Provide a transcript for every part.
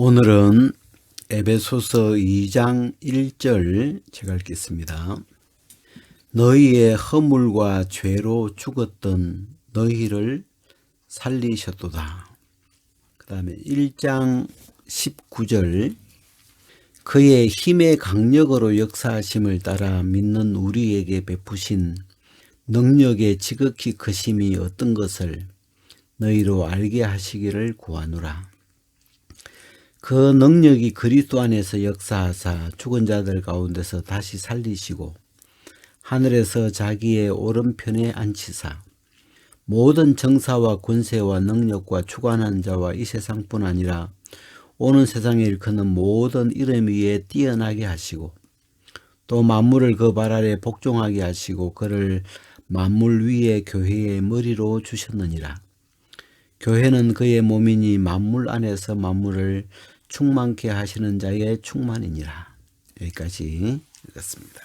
오늘은 에베소서 2장 1절 제가 읽겠습니다. 너희의 허물과 죄로 죽었던 너희를 살리셨도다. 그 다음에 1장 19절 그의 힘의 강력으로 역사하심을 따라 믿는 우리에게 베푸신 능력의 지극히 크심이 어떤 것을 너희로 알게 하시기를 구하노라. 그 능력이 그리스도 안에서 역사하사 죽은 자들 가운데서 다시 살리시고 하늘에서 자기의 오른편에 앉히사 모든 정사와 권세와 능력과 주관하는 자와 이 세상뿐 아니라 오는 세상에 일컫는 모든 이름 위에 뛰어나게 하시고 또 만물을 그 발 아래 복종하게 하시고 그를 만물 위에 교회의 머리로 주셨느니라. 교회는 그의 몸이니 만물 안에서 만물을 충만케 하시는 자의 충만이니라. 여기까지 읽었습니다.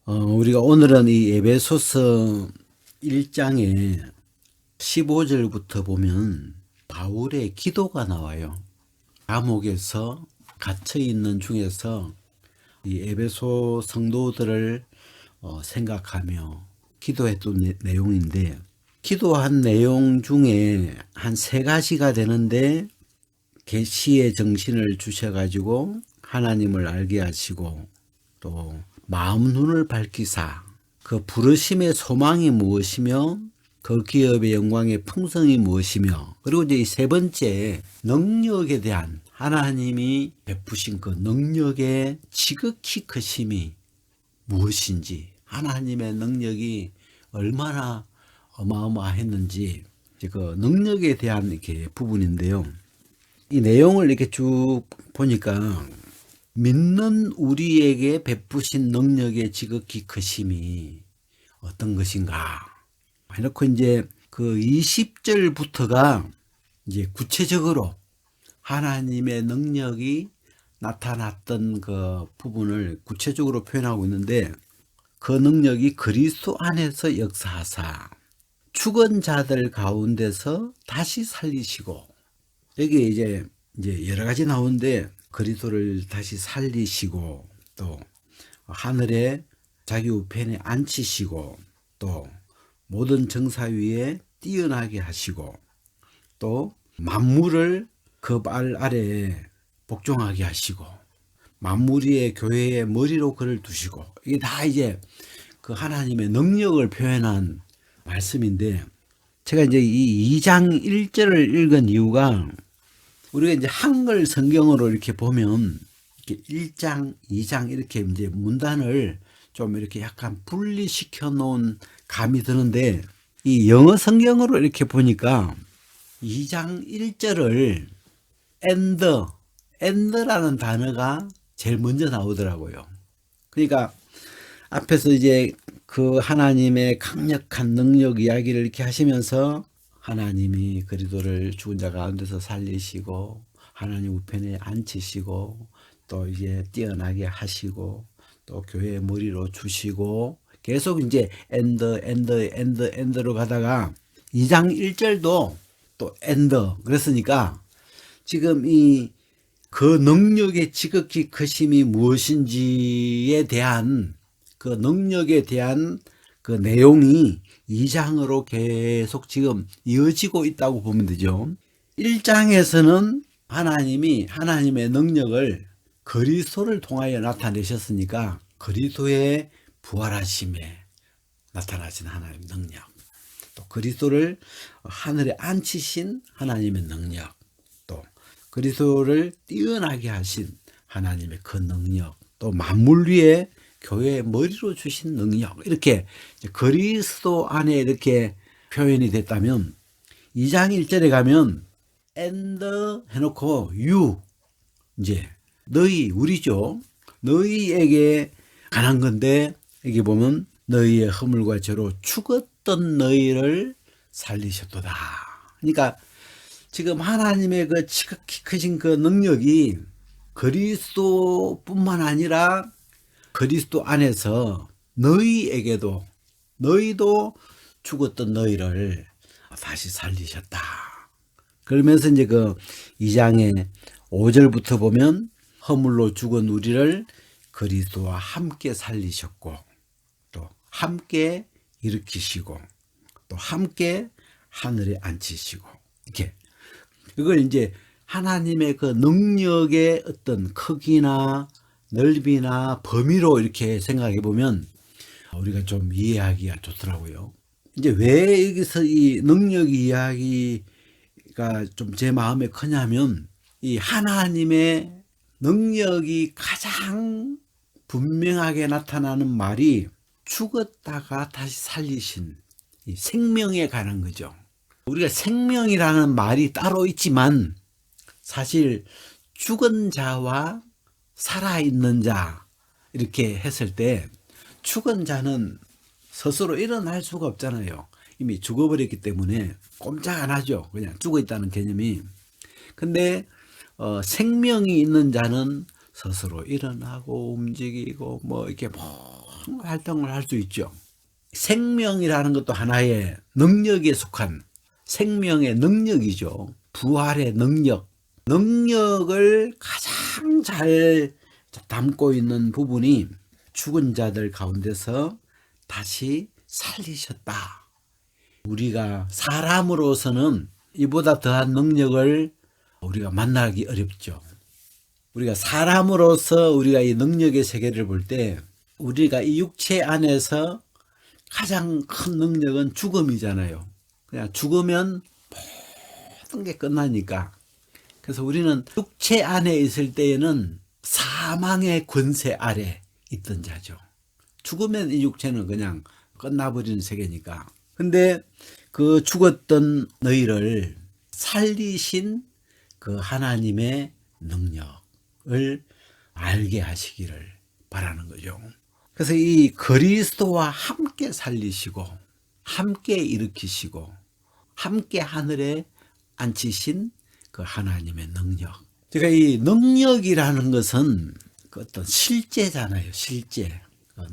우리가 오늘은 이 에베소서 1장에 15절부터 보면 바울의 기도가 나와요. 감옥에서 갇혀 있는 중에서 이 에베소 성도들을 생각하며 기도했던 내용인데, 기도한 내용 중에 한 3가지가 되는데 계시의 정신을 주셔가지고 하나님을 알게 하시고 또 마음 눈을 밝히사 그 부르심의 소망이 무엇이며 그 기업의 영광의 풍성이 무엇이며, 그리고 이제 이 3번째 능력에 대한 하나님이 베푸신 그 능력의 지극히 크심이 무엇인지, 하나님의 능력이 얼마나 어마어마했는지 그 능력에 대한 이렇게 부분인데요. 이 내용을 이렇게 쭉 보니까 믿는 우리에게 베푸신 능력의 지극히 크심이 어떤 것인가 해놓고 이제 그 20절부터가 이제 구체적으로 하나님의 능력이 나타났던 그 부분을 구체적으로 표현하고 있는데, 그 능력이 그리스도 안에서 역사하사 죽은 자들 가운데서 다시 살리시고, 여기에 이제 여러 가지 나오는데 그리스도를 다시 살리시고 또 하늘에 자기 우편에 앉히시고 또 모든 정사 위에 뛰어나게 하시고 또 만물을 그 발 아래에 복종하게 하시고 만물 위에 교회의 머리로 그를 두시고, 이게 다 이제 그 하나님의 능력을 표현한 말씀인데, 제가 이제 이 2장 1절을 읽은 이유가 우리가 이제 한글 성경으로 이렇게 보면 이렇게 1장, 2장 이렇게 이제 문단을 좀 이렇게 약간 분리시켜 놓은 감이 드는데, 이 영어 성경으로 이렇게 보니까 2장 1절을 and라는 단어가 제일 먼저 나오더라고요. 그러니까 앞에서 이제 그 하나님의 강력한 능력 이야기를 이렇게 하시면서 하나님이 그리스도를 죽은 자 가운데서 살리시고 하나님 우편에 앉히시고 또 이제 뛰어나게 하시고 또 교회의 머리로 주시고 계속 이제 엔드로 가다가 2장 1절도 또 그랬으니까 지금 이 그 능력의 지극히 크심이 무엇인지에 대한 그 능력에 대한 그 내용이 2장으로 계속 지금 이어지고 있다고 보면 되죠. 1장에서는 하나님이 하나님의 능력을 그리스도를 통하여 나타내셨으니까 그리스도의 부활하심에 나타나신 하나님의 능력, 또 그리스도를 하늘에 앉히신 하나님의 능력, 또 그리스도를 뛰어나게 하신 하나님의 그 능력, 또 만물 위에 교회의 머리로 주신 능력, 이렇게 그리스도 안에 이렇게 표현이 됐다면 2장 1절에 가면 and 해놓고 you, 이제 너희, 우리죠. 너희에게 관한 건데, 여기 보면 너희의 허물과 죄로 죽었던 너희를 살리셨도다. 그러니까 지금 하나님의 그 지극히 크신 그 능력이 그리스도뿐만 아니라 그리스도 안에서 너희에게도, 너희도 죽었던 너희를 다시 살리셨다. 그러면서 이제 그 2장의 5절부터 보면 허물로 죽은 우리를 그리스도와 함께 살리셨고 또 함께 일으키시고 또 함께 하늘에 앉히시고 이렇게 이걸 이제 하나님의 그 능력의 어떤 크기나 넓이나 범위로 이렇게 생각해 보면 우리가 좀 이해하기가 좋더라고요. 이제 왜 여기서 이 능력 이야기가 좀 제 마음에 크냐면 이 하나님의 능력이 가장 분명하게 나타나는 말이 죽었다가 다시 살리신 이 생명에 관한 거죠. 우리가 생명이라는 말이 따로 있지만 사실 죽은 자와 살아있는 자 이렇게 했을 때 죽은 자는 스스로 일어날 수가 없잖아요. 이미 죽어버렸기 때문에 꼼짝 안 하죠. 그냥 죽어 있다는 개념이. 근데 생명이 있는 자는 스스로 일어나고 움직이고 뭐 이렇게 모든 활동을 할 수 있죠. 생명이라는 것도 하나의 능력에 속한 생명의 능력이죠. 부활의 능력. 능력을 가장 잘 담고 있는 부분이 죽은 자들 가운데서 다시 살리셨다. 우리가 사람으로서는 이보다 더한 능력을 우리가 만나기 어렵죠. 우리가 사람으로서 우리가 이 능력의 세계를 볼 때 우리가 이 육체 안에서 가장 큰 능력은 죽음이잖아요. 그냥 죽으면 모든 게 끝나니까. 그래서 우리는 육체 안에 있을 때에는 사망의 권세 아래 있던 자죠. 죽으면 이 육체는 그냥 끝나버리는 세계니까. 근데 그 죽었던 너희를 살리신 그 하나님의 능력을 알게 하시기를 바라는 거죠. 그래서 이 그리스도와 함께 살리시고 함께 일으키시고 함께 하늘에 앉히신 그 하나님의 능력. 제가 이 능력이라는 것은 그 어떤 실제잖아요. 실제.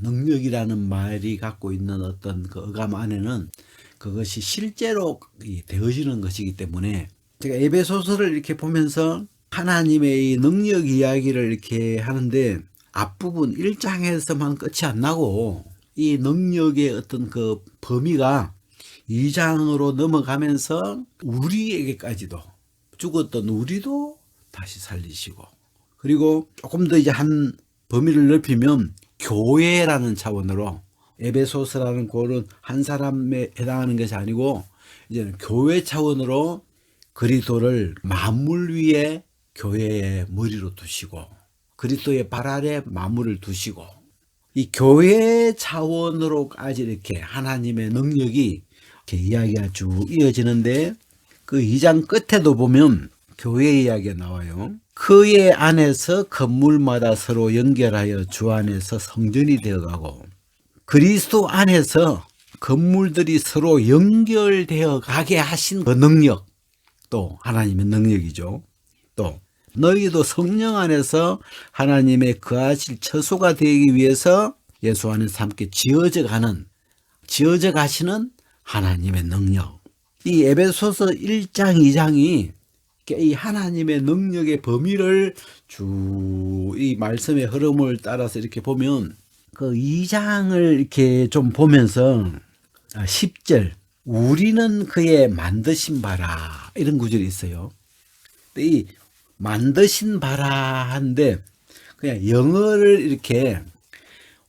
능력이라는 말이 갖고 있는 어떤 그 어감 안에는 그것이 실제로 되어지는 것이기 때문에 제가 에베소서를 이렇게 보면서 하나님의 이 능력 이야기를 이렇게 하는데 앞부분 1장에서만 끝이 안 나고 이 능력의 어떤 그 범위가 2장으로 넘어가면서 우리에게까지도 죽었던 우리도 다시 살리시고 그리고 조금 더 이제 한 범위를 넓히면 교회라는 차원으로 에베소서라는 꼴은 한 사람에 해당하는 것이 아니고 이제는 교회 차원으로 그리스도를 만물 위에 교회의 머리로 두시고 그리스도의 발 아래 만물을 두시고 이 교회 차원으로까지 이렇게 하나님의 능력이 이렇게 이야기가 쭉 이어지는데 그 2장 끝에도 보면 교회 이야기가 나와요. 그의 안에서 건물마다 서로 연결하여 주 안에서 성전이 되어가고 그리스도 안에서 건물들이 서로 연결되어 가게 하신 그 능력 또 하나님의 능력이죠. 또 너희도 성령 안에서 하나님의 거하실 처소가 되기 위해서 예수 안에서 함께 지어져 가시는 하나님의 능력. 이 에베소서 1장 2장이 이 하나님의 능력의 범위를 쭉 이 말씀의 흐름을 따라서 이렇게 보면 그 2장을 이렇게 좀 보면서 10절 우리는 그의 만드신 바라 이런 구절이 있어요. 근데 이 만드신 바라 한데 그냥 영어를 이렇게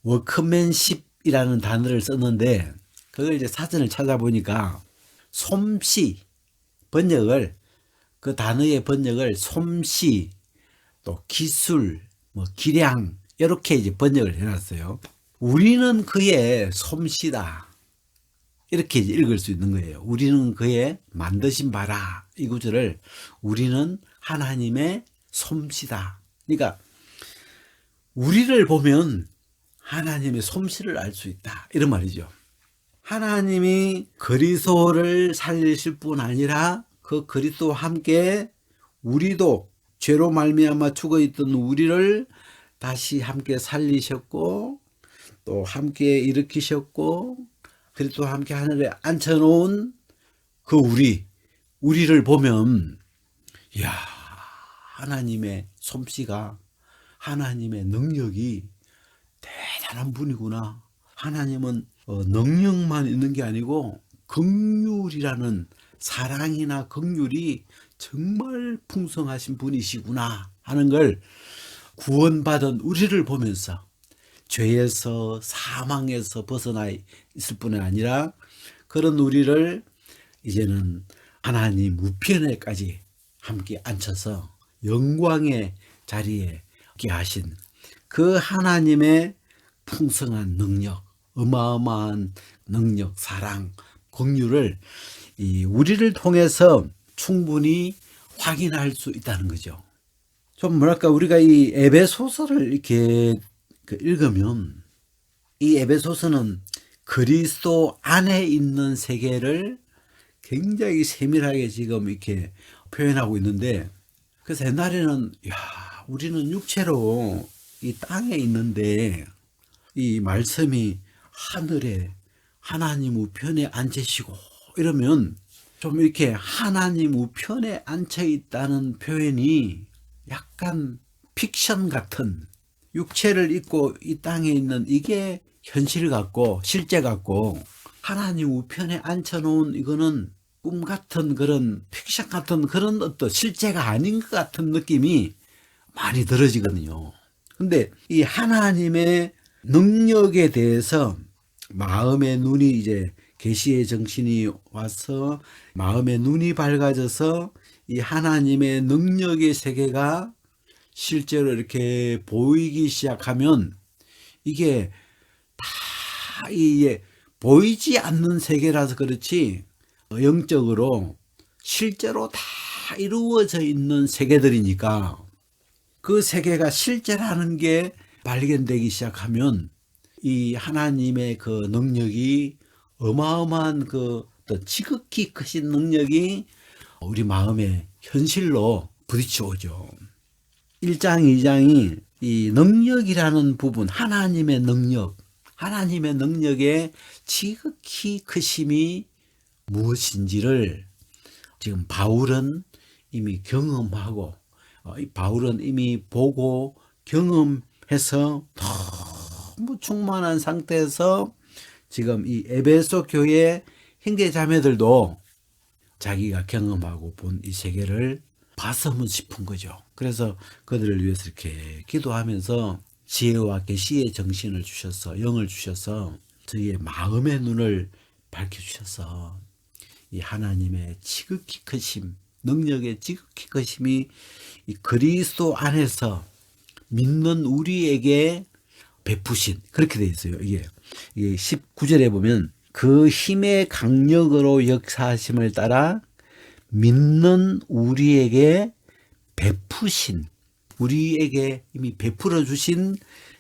워크맨십이라는 단어를 썼는데 그걸 이제 사전을 찾아보니까 솜씨 번역을 그 단어의 번역을 솜씨 또 기술 뭐 기량 이렇게 이제 번역을 해놨어요. 우리는 그의 솜씨다 이렇게 이제 읽을 수 있는 거예요. 우리는 그의 만드신 바라 이 구절을 우리는 하나님의 솜씨다. 그러니까 우리를 보면 하나님의 솜씨를 알 수 있다 이런 말이죠. 하나님이 그리스도를 살리실 뿐 아니라 그 그리스도와 함께 우리도 죄로 말미암아 죽어있던 우리를 다시 함께 살리셨고 또 함께 일으키셨고 그리스도와 함께 하늘에 앉혀놓은 그 우리 우리를 보면 이야, 하나님의 솜씨가, 하나님의 능력이 대단한 분이구나. 하나님은 능력만 있는 게 아니고 긍휼이라는, 사랑이나 긍휼이 정말 풍성하신 분이시구나 하는 걸 구원받은 우리를 보면서 죄에서, 사망에서 벗어나 있을 뿐 아니라 그런 우리를 이제는 하나님 우편에까지 함께 앉혀서 영광의 자리에 있게 하신 그 하나님의 풍성한 능력, 어마어마한 능력, 사랑, 긍휼을 우리를 통해서 충분히 확인할 수 있다는 거죠. 좀 뭐랄까, 우리가 이 에베소서를 이렇게 읽으면, 이 에베소서는 그리스도 안에 있는 세계를 굉장히 세밀하게 지금 이렇게 표현하고 있는데, 그래서 옛날에는 야, 우리는 육체로 이 땅에 있는데 이 말씀이 하늘에 하나님 우편에 앉으시고 이러면 좀 이렇게 하나님 우편에 앉혀 있다는 표현이 약간 픽션 같은, 육체를 입고 이 땅에 있는 이게 현실 같고 실제 같고, 하나님 우편에 앉혀놓은 이거는 꿈 같은, 그런 픽션 같은, 그런 어떤 실제가 아닌 것 같은 느낌이 많이 들어지거든요. 근데 이 하나님의 능력에 대해서 마음의 눈이, 이제 계시의 정신이 와서 마음의 눈이 밝아져서 이 하나님의 능력의 세계가 실제로 이렇게 보이기 시작하면, 이게 다 이게 보이지 않는 세계라서 그렇지 영적으로 실제로 다 이루어져 있는 세계들이니까, 그 세계가 실제라는 게 발견되기 시작하면 이 하나님의 그 능력이, 어마어마한 그 지극히 크신 능력이 우리 마음의 현실로 부딪혀오죠. 1장, 2장이 이 능력이라는 부분, 하나님의 능력, 하나님의 능력의 지극히 크심이 무엇인지를 지금 바울은 이미 경험하고, 바울은 이미 보고 경험해서 너무 충만한 상태에서 지금 이 에베소 교회 형제 자매들도 자기가 경험하고 본 이 세계를 봤으면 싶은 거죠. 그래서 그들을 위해서 이렇게 기도하면서 지혜와 계시의 정신을 주셔서, 영을 주셔서 저희의 마음의 눈을 밝혀주셔서 이 하나님의 지극히 크심, 능력의 지극히 크심이 이 그리스도 안에서 믿는 우리에게 베푸신, 그렇게 되어 있어요. 이게 19절에 보면 그 힘의 강력으로 역사하심을 따라 믿는 우리에게 베푸신, 우리에게 이미 베풀어 주신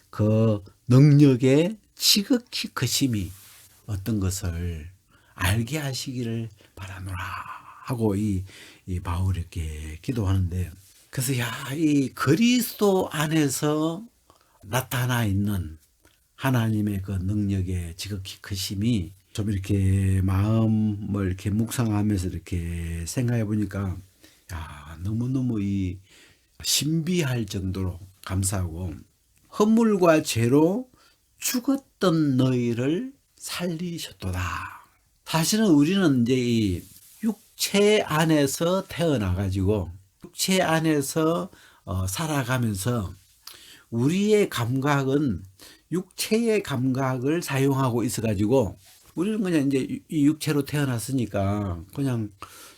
그 능력의 지극히 크심이 어떤 것을 알게 하시기를 바라노라 하고 이 바울이 이렇게 기도하는데, 그래서 이 그리스도 안에서 나타나 있는 하나님의 그 능력의 지극히 크심이 좀 이렇게 마음을 이렇게 묵상하면서 이렇게 생각해 보니까 너무너무 이 신비할 정도로 감사하고, 허물과 죄로 죽었던 너희를 살리셨도다. 사실은 우리는 이제 이 육체 안에서 태어나 가지고 육체 안에서 살아가면서 우리의 감각은 육체의 감각을 사용하고 있어 가지고, 우리는 그냥 이제 이 육체로 태어났으니까 그냥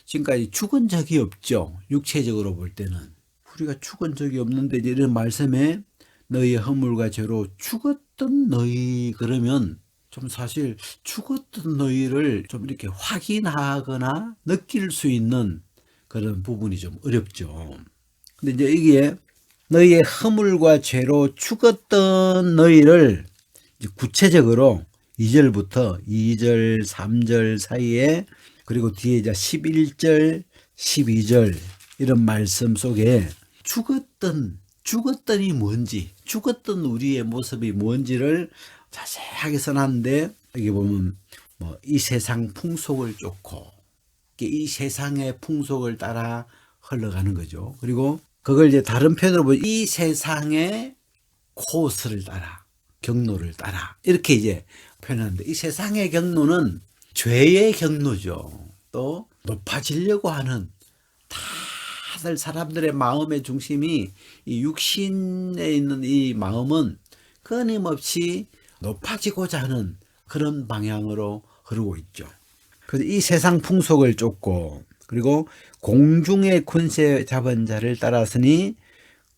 지금까지 죽은 적이 없죠. 육체적으로 볼 때는 우리가 죽은 적이 없는데, 이제 이런 말씀에 너희의 허물과 죄로 죽었던 너희, 그러면 좀 사실 죽었던 너희를 좀 이렇게 확인하거나 느낄 수 있는 그런 부분이 좀 어렵죠. 근데 이제 이게 너희의 허물과 죄로 죽었던 너희를 이제 구체적으로 2절부터 2절, 3절 사이에, 그리고 뒤에 이제 11절, 12절 이런 말씀 속에 죽었던이 뭔지, 죽었던 우리의 모습이 뭔지를 자세하게 써놨는데, 여기 보면 이 세상 풍속을 쫓고, 이 세상의 풍속을 따라 흘러가는 거죠. 그리고 그걸 이제 다른 표현으로 보면 이 세상의 코스를 따라, 경로를 따라 이렇게 이제 표현하는데, 이 세상의 경로는 죄의 경로죠. 또 높아지려고 하는, 다들 사람들의 마음의 중심이 이 육신에 있는 이 마음은 끊임없이 높아지고자 하는 그런 방향으로 흐르고 있죠. 그래서 이 세상 풍속을 쫓고, 그리고 공중의 권세 잡은 자를 따랐으니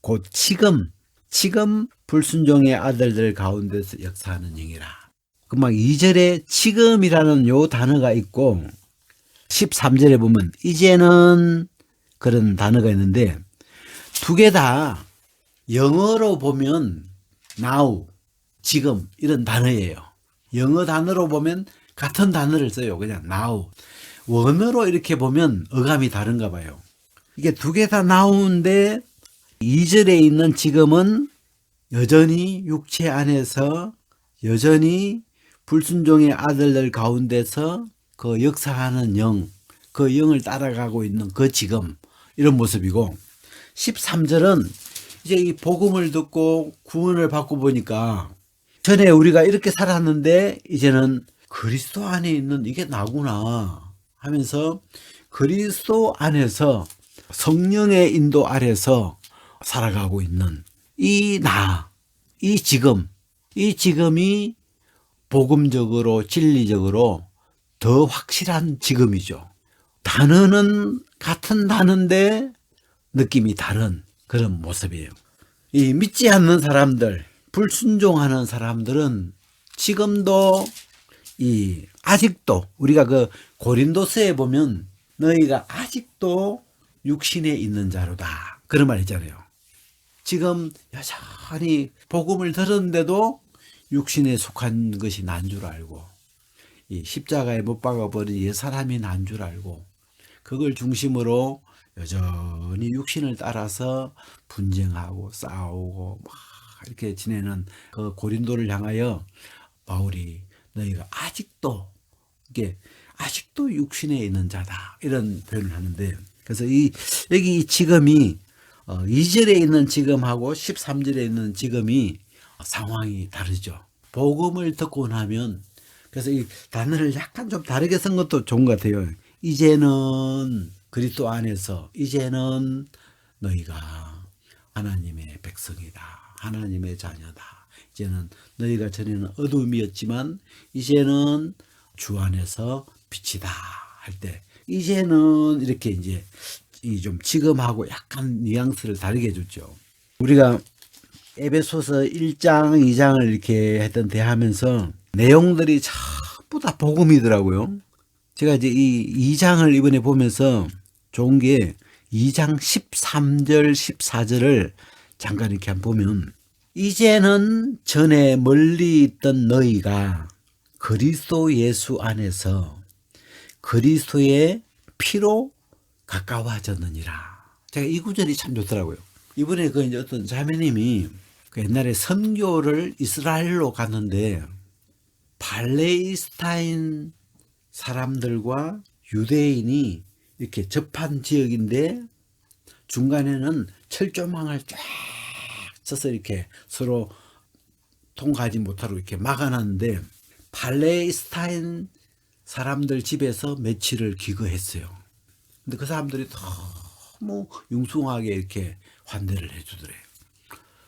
곧 지금 불순종의 아들들 가운데서 역사하는 영이라. 그 막 2절에 지금이라는 요 단어가 있고 13절에 보면 이제는 그런 단어가 있는데, 두 개 다 영어로 보면 now, 지금 이런 단어예요. 영어 단어로 보면 같은 단어를 써요. 그냥 now. 원어로 이렇게 보면 어감이 다른가 봐요. 이게 두 개 다 나오는데 2절에 있는 지금은 여전히 육체 안에서 여전히 불순종의 아들들 가운데서 그 역사하는 영, 그 영을 따라가고 있는 그 지금, 이런 모습이고, 13절은 이제 이 복음을 듣고 구원을 받고 보니까 전에 우리가 이렇게 살았는데 이제는 그리스도 안에 있는 이게 나구나 하면서 그리스도 안에서 성령의 인도 아래서 살아가고 있는 이 지금이 복음적으로 진리적으로 더 확실한 지금이죠. 단어는 같은 단어인데 느낌이 다른 그런 모습이에요. 이 믿지 않는 사람들, 불순종하는 사람들은 지금도 아직도 우리가 그 고린도서에 보면 너희가 아직도 육신에 있는 자로다, 그런 말 있잖아요. 지금 여전히 복음을 들었는데도 육신에 속한 것이 난 줄 알고, 이 십자가에 못 박아버린 옛사람이 난 줄 알고, 그걸 중심으로 여전히 육신을 따라서 분쟁하고 싸우고 막 이렇게 지내는 그 고린도를 향하여 바울이 너희가 아직도 육신에 있는 자다, 이런 표현을 하는데, 그래서 여기 이 지금이 2절에 있는 지금하고 13절에 있는 지금이 상황이 다르죠. 복음을 듣고 나면, 그래서 이 단어를 약간 좀 다르게 쓴 것도 좋은 것 같아요. 이제는 그리스도 안에서, 이제는 너희가 하나님의 백성이다, 하나님의 자녀다. 이제는 너희가 전에는 어둠이었지만 이제는 주 안에서 빛이다 할 때, 이제는 이렇게 이제 이 좀 지금하고 약간 뉘앙스를 다르게 해줬죠. 우리가 에베소서 1장, 2장을 이렇게 했던 대하면서 내용들이 전부 다 복음이더라고요. 제가 이제 이 2장을 이번에 보면서 좋은 게 2장 13절, 14절을 잠깐 이렇게 한번 보면, 이제는 전에 멀리 있던 너희가 그리스도 예수 안에서 그리스도의 피로 가까워졌느니라. 제가 이 구절이 참 좋더라고요. 이번에 그 이제 어떤 자매님이 그 옛날에 선교를 이스라엘로 갔는데 팔레스타인 사람들과 유대인이 이렇게 접한 지역인데 중간에는 철조망을 쫙 쳐서 이렇게 서로 통과하지 못하도록 이렇게 막아놨는데, 팔레스타인 사람들 집에서 며칠을 기거했어요. 근데 그 사람들이 너무 융숭하게 이렇게 환대를 해주더래요.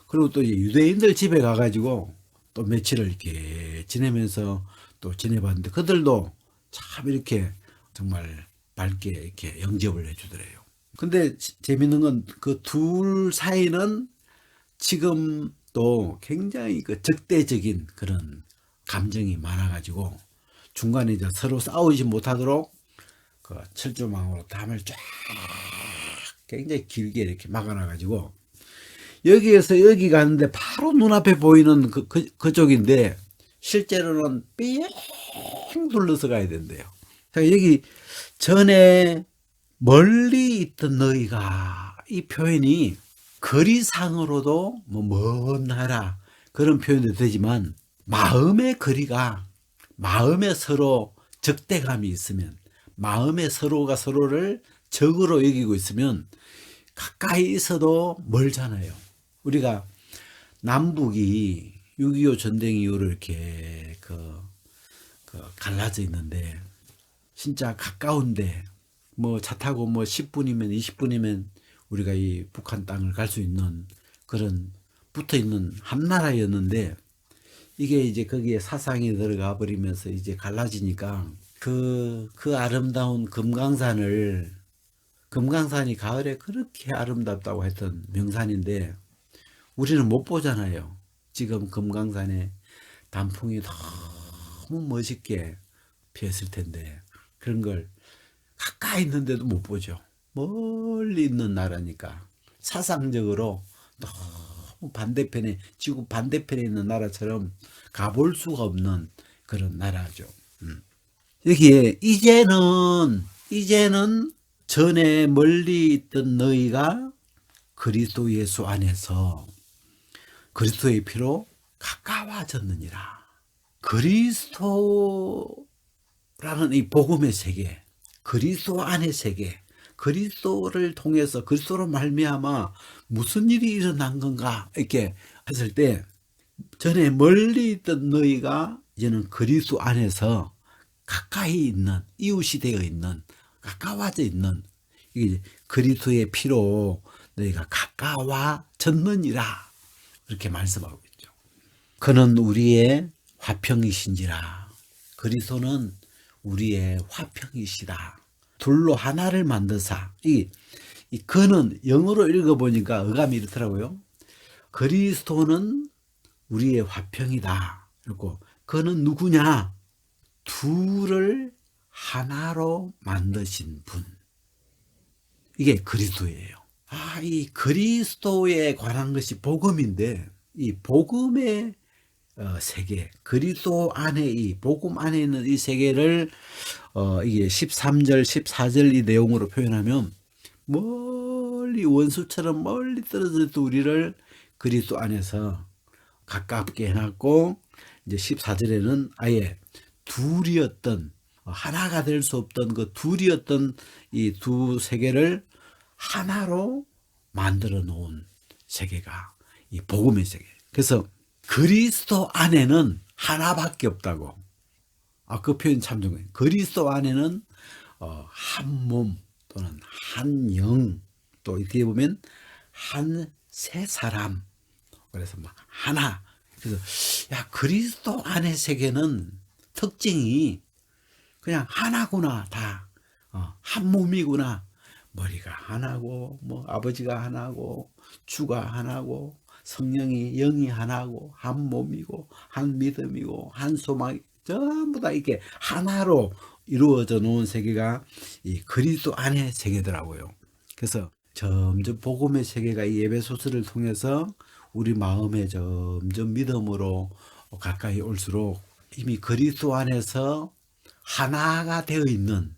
그리고 또 유대인들 집에 가가지고 또 며칠을 이렇게 지내면서 또 지내봤는데 그들도 참 이렇게 정말 밝게 이렇게 영접을 해주더래요. 근데 재밌는 건 그 둘 사이는 지금 또 굉장히 그 적대적인 그런 감정이 많아가지고 중간에 이제 서로 싸우지 못하도록 그 철조망으로 담을 쫙 굉장히 길게 이렇게 막아놔가지고 여기에서 여기 가는데 바로 눈앞에 보이는 그쪽인데 실제로는 삥 둘러서 가야 된대요. 여기 전에 멀리 있던 너희가, 이 표현이 거리상으로도 먼 나라 그런 표현도 되지만, 마음의 거리가, 마음에 서로 적대감이 있으면, 마음에 서로가 서로를 적으로 여기고 있으면 가까이 있어도 멀잖아요. 우리가 남북이 6.25 전쟁 이후로 이렇게 갈라져 있는데, 진짜 가까운데 뭐 차 타고 뭐 10분이면 20분이면 우리가 이 북한 땅을 갈 수 있는 그런 붙어 있는 한 나라였는데, 이게 이제 거기에 사상이 들어가 버리면서 이제 갈라지니까 그 아름다운 금강산이 가을에 그렇게 아름답다고 했던 명산인데 우리는 못 보잖아요. 지금 금강산에 단풍이 너무 멋있게 피었을 텐데 그런 걸 가까이 있는데도 못 보죠. 멀리 있는 나라니까 사상적으로 너무 반대편에, 지구 반대편에 있는 나라처럼 가볼 수가 없는 그런 나라죠. 여기에 이제는 전에 멀리 있던 너희가 그리스도 예수 안에서 그리스도의 피로 가까워졌느니라. 그리스도라는 이 복음의 세계, 그리스도 안의 세계, 그리스도를 통해서 그리스도로 말미암아 무슨 일이 일어난 건가 이렇게 했을 때, 전에 멀리 있던 너희가 이제는 그리스도 안에서 가까이 있는, 이웃이 되어 있는, 가까워져 있는, 이게 그리스도의 피로 너희가 가까워졌느니라 이렇게 말씀하고 있죠. 그는 우리의 화평이신지라. 그리스도는 우리의 화평이시다. 둘로 하나를 만드사. 이 그는 영어로 읽어보니까 어감이 이렇더라고요. 그리스도는 우리의 화평이다. 그리고 그는 누구냐? 둘을 하나로 만드신 분. 이게 그리스도예요. 이 그리스도에 관한 것이 복음인데, 이 복음의 세계, 그리스도 안에, 이 복음 안에 있는 이 세계를 이게 13절, 14절 이 내용으로 표현하면, 멀리 원수처럼 멀리 떨어져 있던 우리를 그리스도 안에서 가깝게 해놨고, 이제 14절에는 아예 둘이었던, 하나가 될 수 없던 그 둘이었던 이 두 세계를 하나로 만들어 놓은 세계가 이 복음의 세계. 그래서 그리스도 안에는 하나밖에 없다고. 그 표현 참 좋아요. 그리스도 안에는 한 몸 또는 한 영, 또 이렇게 보면 한 세 사람. 그래서 막 하나. 그래서 그리스도 안의 세계는 특징이 그냥 하나구나. 다 한 몸이구나. 머리가 하나고, 뭐 아버지가 하나고, 주가 하나고, 성령이, 영이 하나고, 한 몸이고, 한 믿음이고, 한 소망이 전부 다 이렇게 하나로 이루어져 놓은 세계가 이 그리스도 안의 세계더라고요. 그래서 점점 복음의 세계가 이 에베소서를 통해서 우리 마음에 점점 믿음으로 가까이 올수록 이미 그리스도 안에서 하나가 되어 있는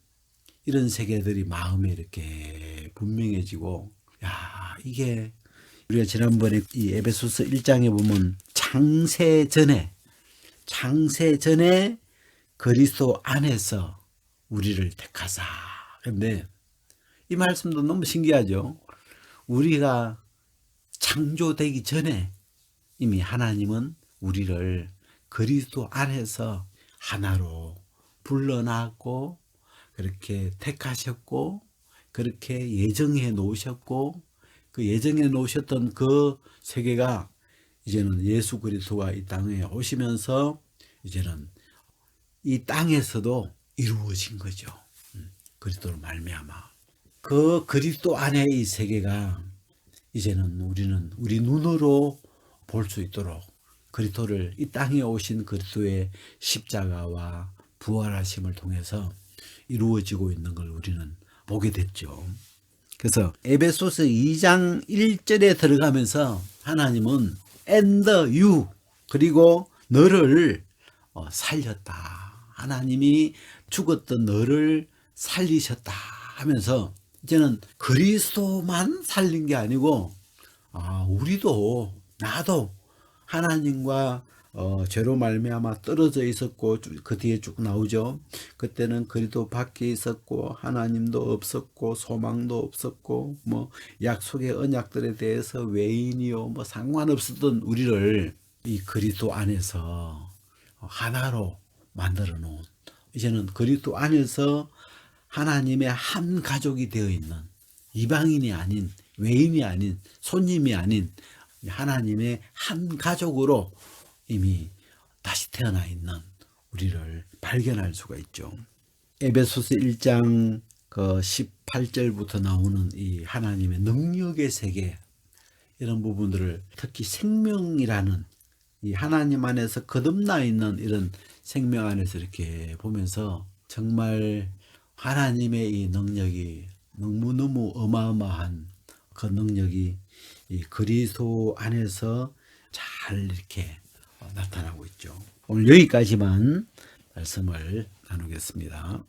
이런 세계들이 마음에 이렇게 분명해지고, 이게 우리가 지난번에 이 에베소서 1장에 보면 창세 전에 그리스도 안에서 우리를 택하사. 근데 이 말씀도 너무 신기하죠. 우리가 창조되기 전에 이미 하나님은 우리를 그리스도 안에서 하나로 불러놨고, 그렇게 택하셨고, 그렇게 예정해 놓으셨고, 그 예정해 놓으셨던 그 세계가 이제는 예수 그리스도가 이 땅에 오시면서 이제는 이 땅에서도 이루어진 거죠. 그리스도로 말미암아. 그 그리스도 안에 이 세계가 이제는 우리는 우리 눈으로 볼 수 있도록 그리스도를, 이 땅에 오신 그리스도의 십자가와 부활하심을 통해서 이루어지고 있는 걸 우리는 보게 됐죠. 그래서 에베소서 2장 1절에 들어가면서 하나님은 and you, 그리고 너를 살렸다. 하나님이 죽었던 너를 살리셨다 하면서 이제는 그리스도만 살린 게 아니고 우리도, 나도 하나님과 죄로 말미암아 떨어져 있었고 그 뒤에 쭉 나오죠. 그때는 그리스도 밖에 있었고 하나님도 없었고 소망도 없었고 뭐 약속의 언약들에 대해서 외인이요 뭐 상관없었던 우리를 이 그리스도 안에서 하나로 만들어 놓은, 이제는 그리스도 안에서 하나님의 한 가족이 되어 있는, 이방인이 아닌, 외인이 아닌, 손님이 아닌 하나님의 한 가족으로 이미 다시 태어나 있는 우리를 발견할 수가 있죠. 에베소서 1장 그 18절부터 나오는 이 하나님의 능력의 세계, 이런 부분들을 특히 생명이라는 이 하나님 안에서 거듭나 있는 이런 생명 안에서 이렇게 보면서 정말 하나님의 이 능력이 너무너무 어마어마한 그 능력이 이 그리스도 안에서 잘 이렇게 나타나고 있죠. 오늘 여기까지만 말씀을 나누겠습니다.